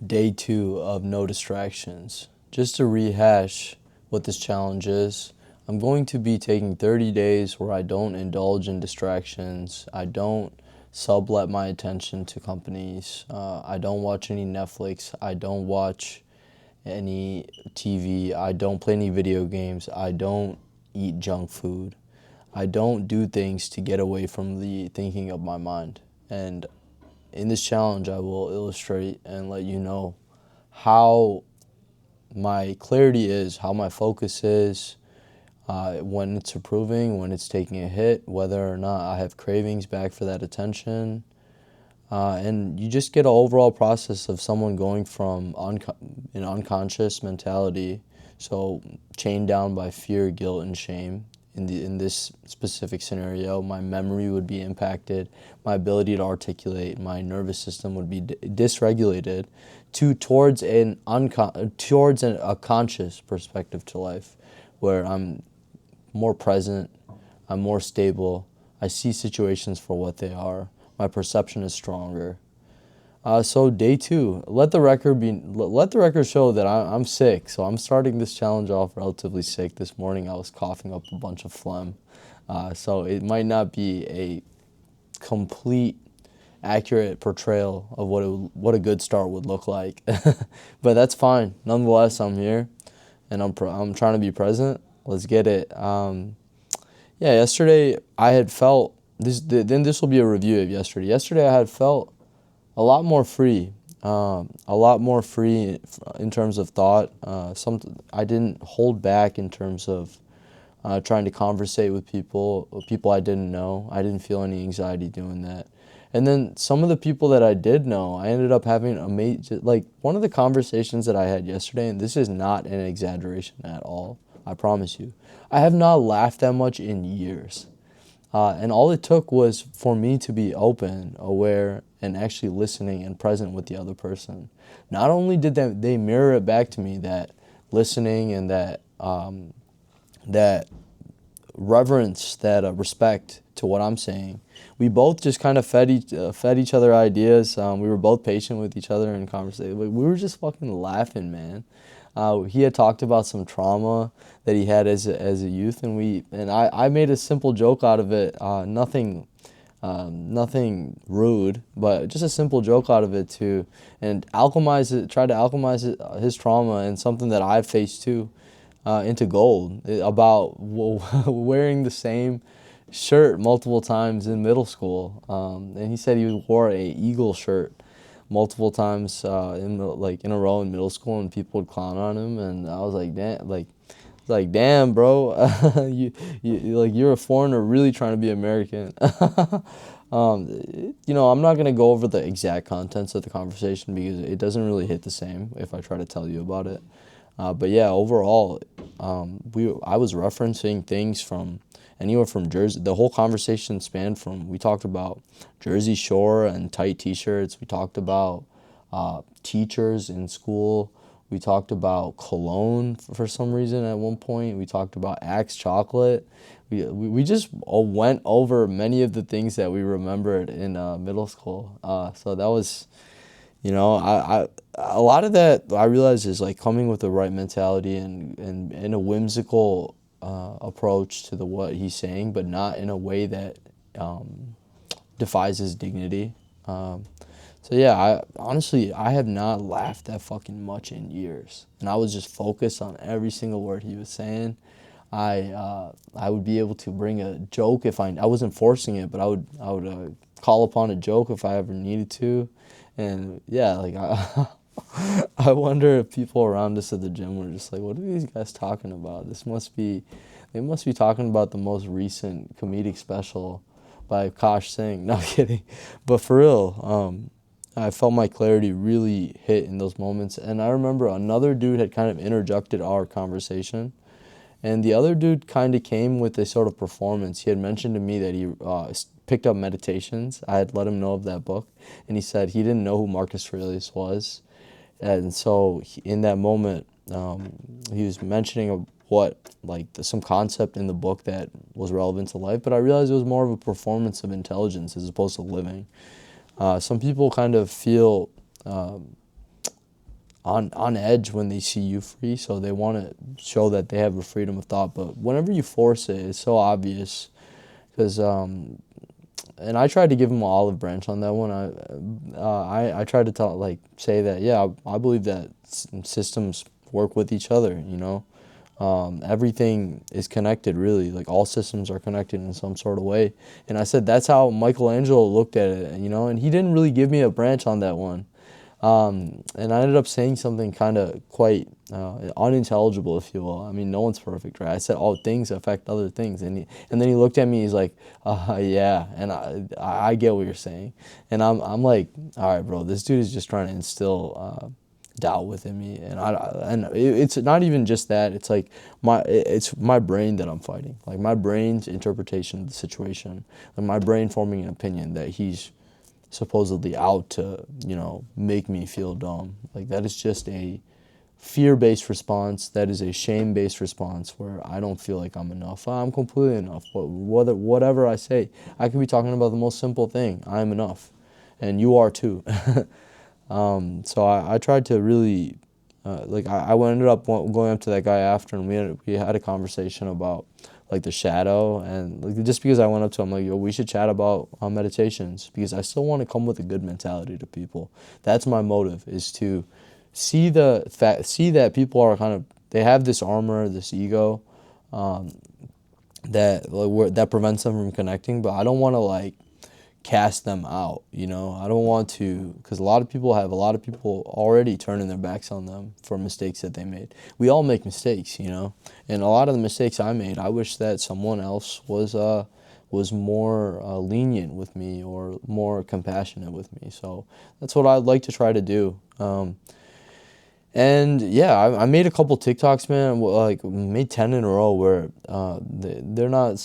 Day 2 of no distractions. Just to rehash what this challenge is, I'm going to be taking 30 days where I don't indulge in distractions. I don't sublet my attention to companies. I don't watch any Netflix. I don't watch any TV. I don't play any video games. I don't eat junk food. I don't do things to get away from the thinking of my mind. And in this challenge, I will illustrate and let you know how my clarity is, how my focus is, when it's improving, when it's taking a hit, whether or not I have cravings back for that attention. And you just get an overall process of someone going from an unconscious mentality, so chained down by fear, guilt, and shame. In this specific scenario, my memory would be impacted, my ability to articulate, my nervous system would be dysregulated, towards a conscious perspective to life, where I'm more present, I'm more stable, I see situations for what they are, my perception is stronger. So day 2, let the record show that I'm sick. So I'm starting this challenge off relatively sick. This morning I was coughing up a bunch of phlegm. So it might not be a complete accurate portrayal of what a good start would look like, but that's fine. Nonetheless, I'm here, and I'm trying to be present. Let's get it. Yeah, yesterday I had felt this. Then this will be a review of yesterday. Yesterday I had felt a lot more free, in terms of thought. I didn't hold back in terms of trying to conversate with people I didn't know. I didn't feel any anxiety doing that. And then some of the people that I did know, I ended up having amazing, like one of the conversations that I had yesterday, and this is not an exaggeration at all, I promise you. I have not laughed that much in years. And all it took was for me to be open, aware, and actually listening and present with the other person. Not only did they mirror it back to me, that listening and that reverence, that respect to what I'm saying. We both just kind of fed each other ideas. We were both patient with each other in conversation. We were just fucking laughing, man. He had talked about some trauma that he had as a youth, and I made a simple joke out of it. Nothing rude, but just a simple joke out of it too, and try to alchemize his trauma and something that I've faced too, into gold, about wearing the same shirt multiple times in middle school. And he said he wore a Eagle shirt multiple times in a row in middle school, and people would clown on him, and I was like, damn, bro, you're a foreigner really trying to be American. I'm not gonna go over the exact contents of the conversation because it doesn't really hit the same if I try to tell you about it. But yeah, overall, I was referencing things from anywhere from Jersey. The whole conversation spanned from, we talked about Jersey Shore and tight T-shirts. We talked about teachers in school. We talked about cologne for some reason at one point. We talked about Axe chocolate. We just went over many of the things that we remembered in middle school. So that was, a lot of that I realized is like coming with the right mentality and a whimsical approach to what he's saying, but not in a way that defies his dignity. So yeah, I have not laughed that fucking much in years, and I was just focused on every single word he was saying. I would be able to bring a joke if I wasn't forcing it, but I would call upon a joke if I ever needed to, and yeah, like I wonder if people around us at the gym were just like, what are these guys talking about? They must be talking about the most recent comedic special by Kosh Singh. No, I'm kidding, but for real, I felt my clarity really hit in those moments. And I remember another dude had kind of interjected our conversation. And the other dude kind of came with a sort of performance. He had mentioned to me that he picked up Meditations. I had let him know of that book. And he said he didn't know who Marcus Aurelius was. And so in that moment, he was mentioning some concept in the book that was relevant to life. But I realized it was more of a performance of intelligence as opposed to living. Some people kind of feel on edge when they see you free, so they want to show that they have a freedom of thought. But whenever you force it, it's so obvious. Because and I tried to give him an olive branch on that one. I tried to say that, yeah, I believe that systems work with each other. Everything is connected, really. Like, all systems are connected in some sort of way. And I said that's how Michelangelo looked at it. And he didn't really give me a branch on that one. And I ended up saying something kind of quite unintelligible, if you will. I mean, no one's perfect, right? I said, "Oh, things affect other things," and then he looked at me. He's like, "Yeah," and I get what you're saying, and I'm like, "All right, bro, this dude is just trying to instill doubt within me," and it's not even just that. It's like it's my brain that I'm fighting, like my brain's interpretation of the situation, like my brain forming an opinion that he's supposedly out to, make me feel dumb. Like, that is just a fear-based response. That is a shame-based response where I don't feel like I'm enough. I'm completely enough. But whatever I say, I could be talking about the most simple thing. I'm enough. And you are too. So I tried to really, I ended up going up to that guy after, and we had a conversation about like the shadow, and like, just because I went up to him, like, yo, we should chat about meditations, because I still want to come with a good mentality to people. That's my motive, is to see that people are they have this armor, this ego, that prevents them from connecting, but I don't want to cast them out. I don't want to, because a lot of people already turning their backs on them for mistakes that they made. We all make mistakes, and a lot of the mistakes I made, I wish that someone else was more lenient with me, or more compassionate with me. So that's what I'd like to try to do. And yeah, I made a couple TikToks, man. Made 10 in a row, where they're not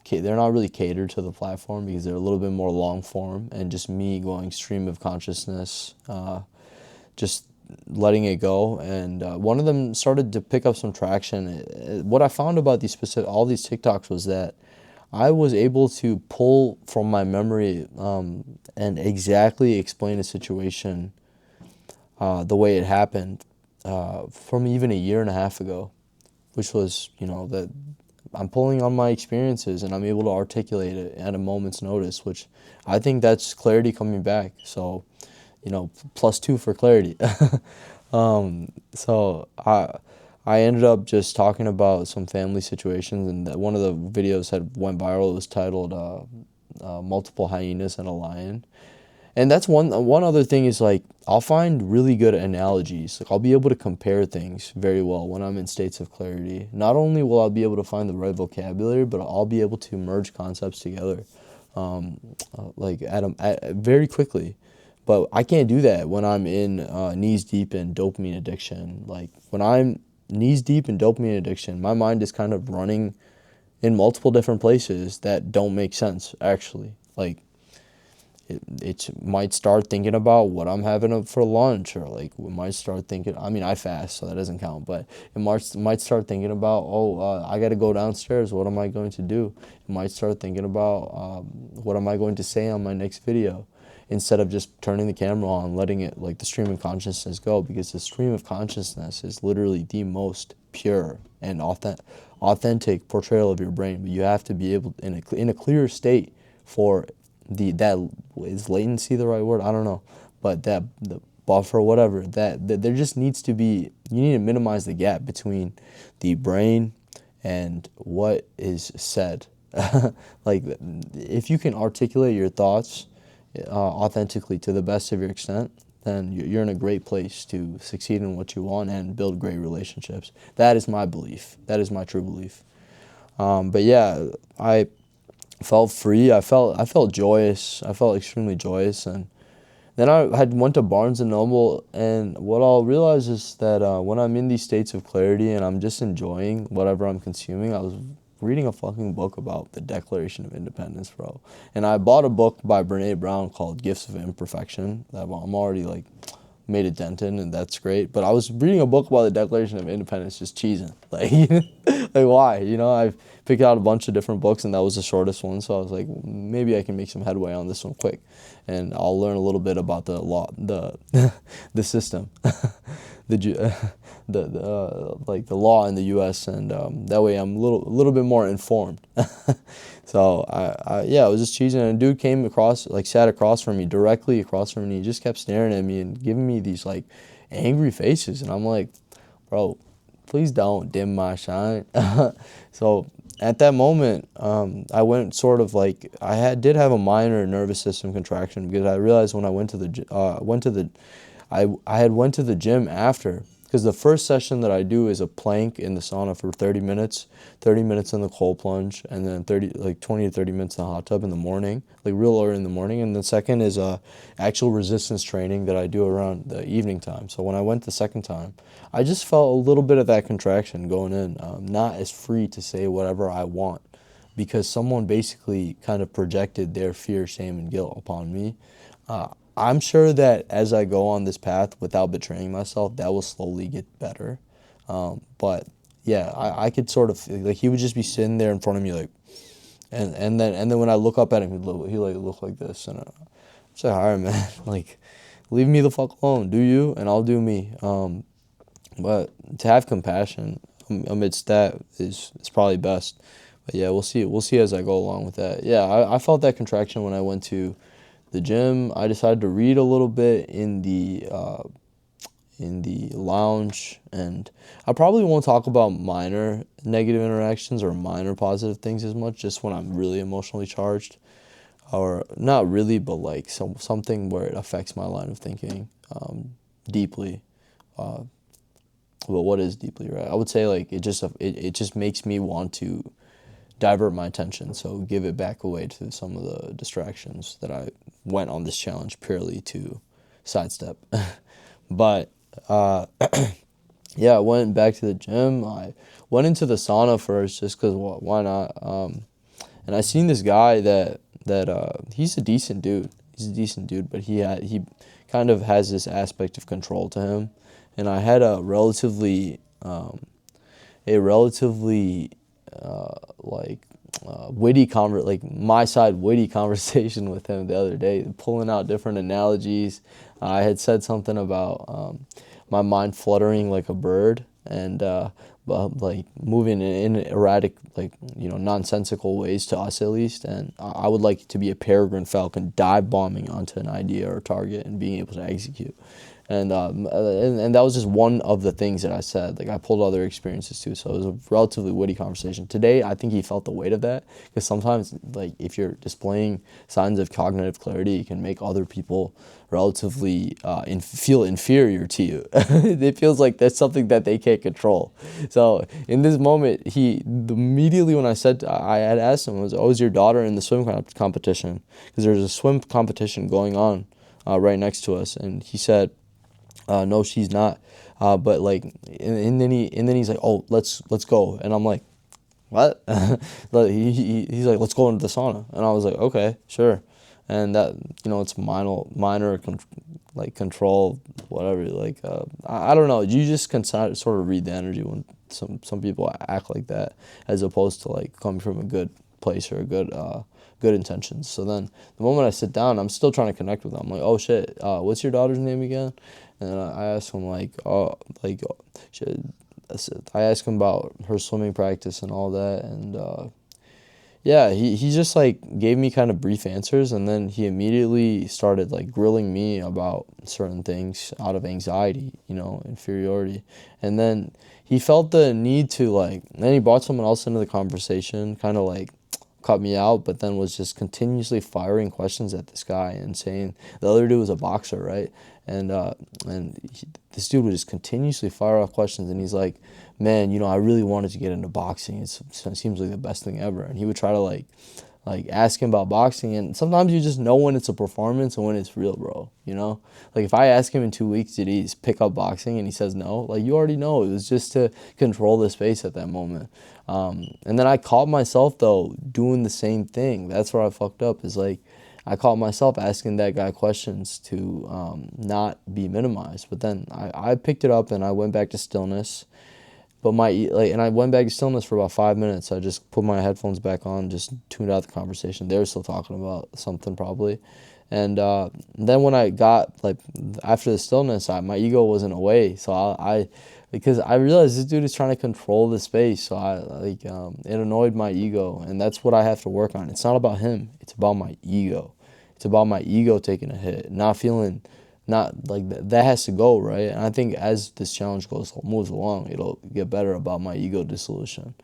they're not really catered to the platform, because they're a little bit more long form, and just me going stream of consciousness, just letting it go. And one of them started to pick up some traction. What I found about all these TikToks was that I was able to pull from my memory and exactly explain a situation the way it happened from even a year and a half ago, which was, that I'm pulling on my experiences, and I'm able to articulate it at a moment's notice, which I think that's clarity coming back. So, +2 for clarity. So I ended up just talking about some family situations, and one of the videos went viral. It was titled "Multiple Hyenas and a Lion." And that's one other thing, is I'll find really good analogies. I'll be able to compare things very well when I'm in states of clarity. Not only will I be able to find the right vocabulary, but I'll be able to merge concepts together, very quickly. But I can't do that when I'm in knees deep in dopamine addiction. Like, when I'm knees deep in dopamine addiction, my mind is kind of running in multiple different places that don't make sense, actually. It might start thinking about what I'm having for lunch, or we might start thinking, I mean, I fast, so that doesn't count, but it might start thinking about, I got to go downstairs. What am I going to do? It might start thinking about, what am I going to say on my next video, instead of just turning the camera on, letting it, the stream of consciousness go, because the stream of consciousness is literally the most pure and authentic portrayal of your brain. But you have to be able, in a clear state, for that is latency the right word? I don't know, but the buffer, whatever, that there just needs to be, you need to minimize the gap between the brain and what is said. If you can articulate your thoughts authentically to the best of your extent, then you're in a great place to succeed in what you want and build great relationships. That is my belief. That is my true belief. But yeah, I felt free. I felt joyous. I felt extremely joyous. And then I went to Barnes and Noble, and what I'll realize is that when I'm in these states of clarity and I'm just enjoying whatever I'm consuming, I was reading a fucking book about the Declaration of Independence, bro. And I bought a book by Brene Brown called Gifts of Imperfection that I'm already made a dent in, and that's great. But I was reading a book about the Declaration of Independence, just cheesing. Why? I've picked out a bunch of different books, and that was the shortest one. So I was like, maybe I can make some headway on this one quick, and I'll learn a little bit about the law, the system. the law in the U.S. and that way I'm a little bit more informed. So I was just cheesing, and a dude came across, like sat across from me, directly across from me. He just kept staring at me and giving me these like angry faces, and I'm like, bro, please don't dim my shine. So at that moment, I went sort of like did have a minor nervous system contraction because I realized when I went to the gym after, because the first session that I do is a plank in the sauna for 30 minutes, 30 minutes in the cold plunge, and then 20 to 30 minutes in the hot tub in the morning, like real early in the morning. And the second is actual resistance training that I do around the evening time. So when I went the second time, I just felt a little bit of that contraction going in, not as free to say whatever I want, because someone basically kind of projected their fear, shame, and guilt upon me. I'm sure that as I go on this path without betraying myself, that will slowly get better. But yeah, I could sort of like he would just be sitting there in front of me like, and then when I look up at him, he like look like this, and I say, "All right, man, like, leave me the fuck alone. Do you, and I'll do me." But to have compassion amidst that is probably best. But yeah, we'll see. We'll see as I go along with that. Yeah, I felt that contraction when I went to the gym. I decided to read a little bit in the lounge, and I probably won't talk about minor negative interactions or minor positive things as much, just when I'm really emotionally charged, or not really, but like something where it affects my line of thinking deeply. But what is deeply, right? I would say like it just makes me want to divert my attention, so give it back away to some of the distractions that I went on this challenge purely to sidestep. But yeah, I went back to the gym. I went into the sauna first just because why not? And I seen this guy that he's a decent dude. He's a decent dude, but he kind of has this aspect of control to him. And I had a relatively like my side witty conversation with him the other day, pulling out different analogies. I had said something about my mind fluttering like a bird, and like moving in erratic, like, nonsensical ways to us at least. And I would like to be a peregrine falcon, dive bombing onto an idea or target and being able to execute. And that was just one of the things that I said. Like, I pulled other experiences too, so it was a relatively witty conversation. Today, I think he felt the weight of that, because sometimes, like, if you're displaying signs of cognitive clarity, it can make other people relatively feel inferior to you. It feels like that's something that they can't control. So in this moment, immediately when I had asked him, "Oh, is your daughter in the swim competition?" Because there's a swim competition going on right next to us, and he said, "No, she's not." But like, and then he's like, "Oh, let's go." And I'm like, "What?" He's like, "Let's go into the sauna." And I was like, "Okay, sure." And that, it's minor like control, whatever. Like, I don't know. You just can sort of read the energy when some people act like that, as opposed to like coming from a good place or a good intentions. So then the moment I sit down, I'm still trying to connect with them. I'm like, "Oh shit, what's your daughter's name again?" And I asked him like, I asked him about her swimming practice and all that, and yeah, he just like gave me kind of brief answers, and then he immediately started like grilling me about certain things out of anxiety, inferiority. And then he felt the need to like, then he brought someone else into the conversation, kind of like cut me out, but then was just continuously firing questions at this guy and saying, the other dude was a boxer, right? And this dude would just continuously fire off questions, and he's like, "Man, I really wanted to get into boxing. It seems like the best thing ever." And he would try to like ask him about boxing, and sometimes you just know when it's a performance and when it's real, bro. Like, if I ask him in 2 weeks, did he pick up boxing, and he says no, like, you already know it was just to control the space at that moment. And then I caught myself though doing the same thing. That's where I fucked up, is like, I caught myself asking that guy questions to not be minimized. But then I picked it up and I went back to stillness. But and I went back to stillness for about 5 minutes. I just put my headphones back on, just tuned out the conversation. They were still talking about something probably. And then when I got, like, after the stillness, my ego wasn't away. So because I realized this dude is trying to control the space. So it annoyed my ego. And that's what I have to work on. It's not about him. It's about my ego. It's about my ego taking a hit, not feeling, not like that has to go, right? And I think as this challenge moves along, it'll get better about my ego dissolution.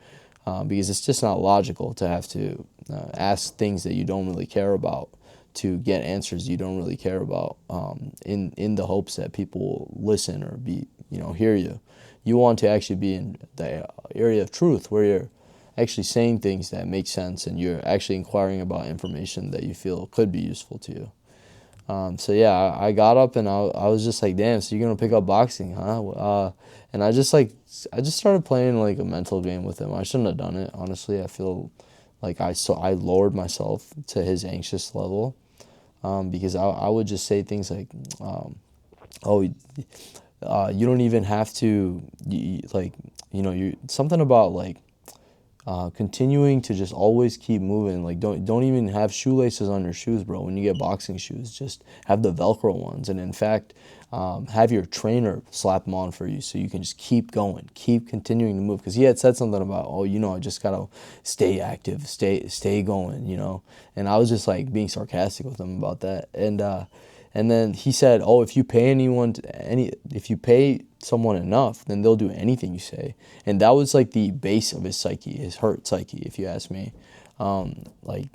Because it's just not logical to have to ask things that you don't really care about to get answers you don't really care about, in the hopes that people will listen or hear you. You want to actually be in the area of truth where you're actually saying things that make sense and you're actually inquiring about information that you feel could be useful to you. So yeah, I got up and I was just like, damn, so you're gonna pick up boxing, huh? And I just started playing like a mental game with him. I shouldn't have done it, honestly. I feel like I lowered myself to his anxious level, because I would just say things like, oh, you don't even have to, you something about like, continuing to just always keep moving. Like don't even have shoelaces on your shoes, bro. When you get boxing shoes, just have the Velcro ones. And in fact, have your trainer slap them on for you so you can just keep going, keep continuing to move. Because he had said something about, oh, I just gotta stay active, stay going, And I was just like being sarcastic with him about that. And then he said, oh, if you pay someone enough, then they'll do anything you say. And that was like the base of his psyche, his hurt psyche, if you ask me. Like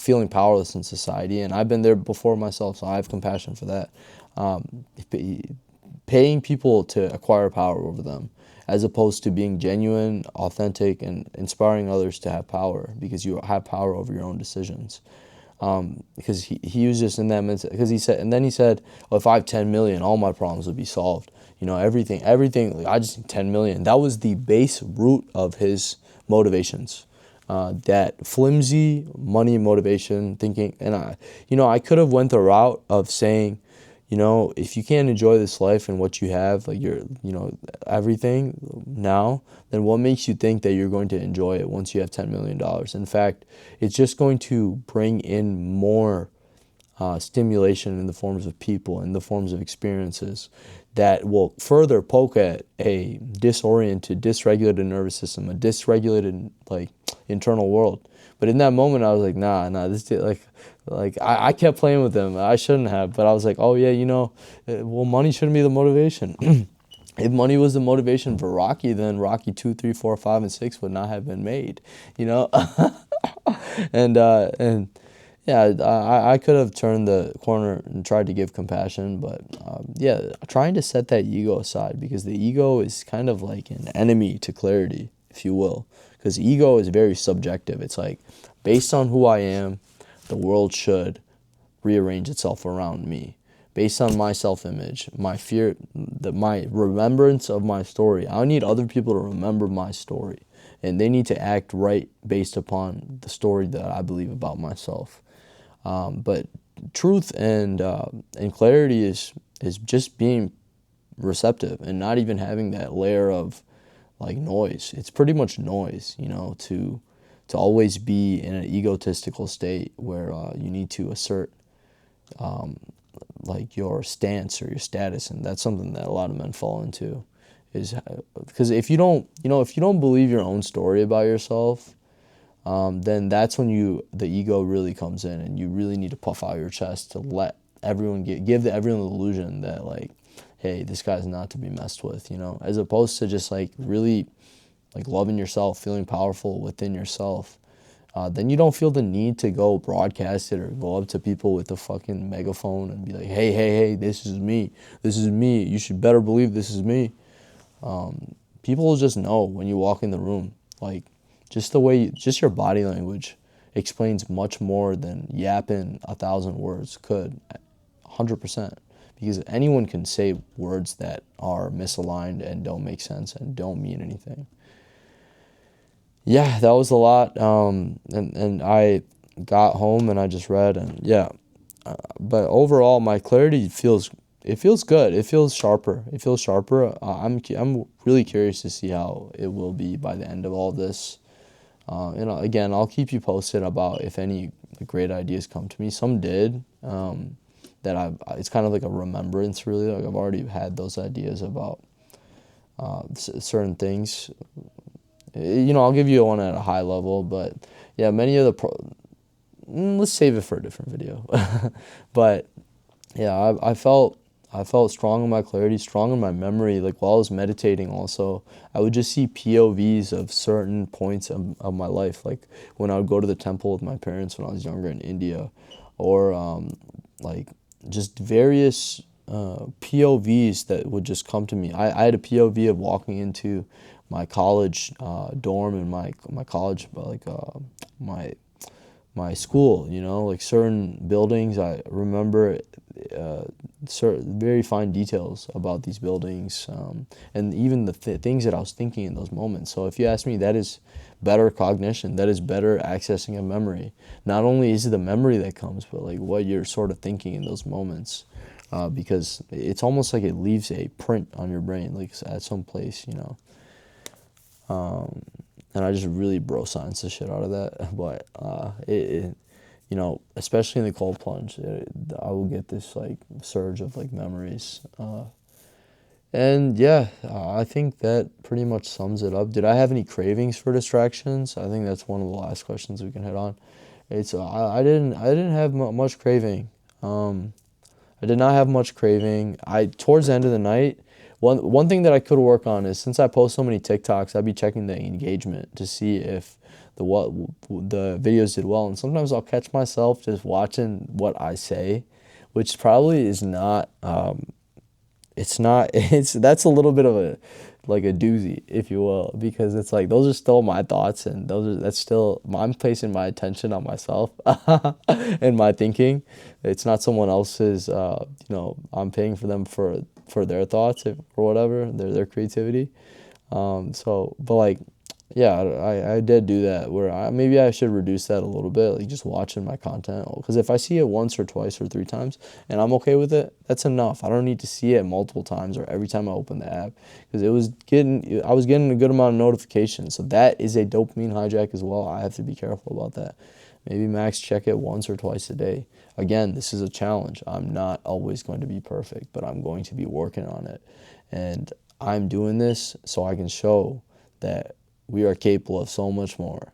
feeling powerless in society. And I've been there before myself, so I have compassion for that. Paying people to acquire power over them, as opposed to being genuine, authentic, and inspiring others to have power, because you have power over your own decisions. Because he was just in that mentality, because he said, oh, if I have 10 million, all my problems would be solved. Everything, like, I just need 10 million. That was the base root of his motivations. That flimsy money motivation thinking. And I could have went the route of saying, if you can't enjoy this life and what you have, like everything now, then what makes you think that you're going to enjoy it once you have $10 million? In fact, it's just going to bring in more stimulation in the forms of people, in the forms of experiences that will further poke at a disoriented, dysregulated nervous system, a dysregulated, like, internal world. But in that moment, I was like, nah, this, I kept playing with them. I shouldn't have, but I was like, oh yeah, well, money shouldn't be the motivation. If money was the motivation for Rocky, then Rocky 2, 3, 4, 5, and 6 would not have been made, and yeah, I could have turned the corner and tried to give compassion, but yeah, trying to set that ego aside, because the ego is kind of like an enemy to clarity, if you will, because ego is very subjective. It's like, based on who I am, the world should rearrange itself around me. Based on my self-image, my fear, my remembrance of my story. I need other people to remember my story, and they need to act right based upon the story that I believe about myself. But truth and clarity is just being receptive and not even having that layer of like noise. It's pretty much noise, to always be in an egotistical state where you need to assert like your stance or your status, and that's something that a lot of men fall into. Is because if you don't believe your own story about yourself, then that's when the ego really comes in, and you really need to puff out your chest to let everyone give everyone the illusion that, like, hey, this guy's not to be messed with, as opposed to just like really like loving yourself, feeling powerful within yourself. Then you don't feel the need to go broadcast it or go up to people with a fucking megaphone and be like, hey, this is me, you should better believe this is me. People will just know when you walk in the room. Like, just just your body language explains much more than yapping 1,000 words could, 100%. Because anyone can say words that are misaligned and don't make sense and don't mean anything. Yeah, that was a lot. And I got home and I just read, and yeah. But overall, my clarity feels good. It feels sharper. I'm really curious to see how it will be by the end of all this. Again, I'll keep you posted about if any great ideas come to me. Some did. It's kind of like a remembrance, really. Like I've already had those ideas about certain things. I'll give you one at a high level, but yeah, many of let's save it for a different video. But yeah, I felt strong in my clarity, strong in my memory. Like while I was meditating, also, I would just see POVs of certain points of my life. Like when I would go to the temple with my parents when I was younger in India, or like just various POVs that would just come to me. I had a POV of walking into my college dorm in my college, like my school, like certain buildings. I remember certain very fine details about these buildings, and even the things that I was thinking in those moments. So if you ask me, that is better cognition, that is better accessing of memory. Not only is it the memory that comes, but like what you're sort of thinking in those moments, because it's almost like it leaves a print on your brain, like at some place. And I just really bro science the shit out of that. But especially in the cold plunge, I will get this like surge of like memories. And yeah, I think that pretty much sums it up. Did I have any cravings for distractions? I think that's one of the last questions we can hit on. It's I didn't have much craving. I did not have much craving. Towards the end of the night, one thing that I could work on is, since I post so many TikToks, I'd be checking the engagement to see if the videos did well. And sometimes I'll catch myself just watching what I say, which probably is not. It's not. That's a little bit of a like a doozy, if you will, because it's like those are still my thoughts, and that's still I'm placing my attention on myself and my thinking. It's not someone else's. I'm paying for them for their thoughts or whatever, their creativity. But like, yeah, I did do that where maybe I should reduce that a little bit, like just watching my content. Because if I see it once or twice or three times and I'm okay with it, that's enough. I don't need to see it multiple times or every time I open the app, because I was getting a good amount of notifications. So that is a dopamine hijack as well. I have to be careful about that. Maybe max check it once or twice a day. Again, this is a challenge. I'm not always going to be perfect, but I'm going to be working on it. And I'm doing this so I can show that we are capable of so much more.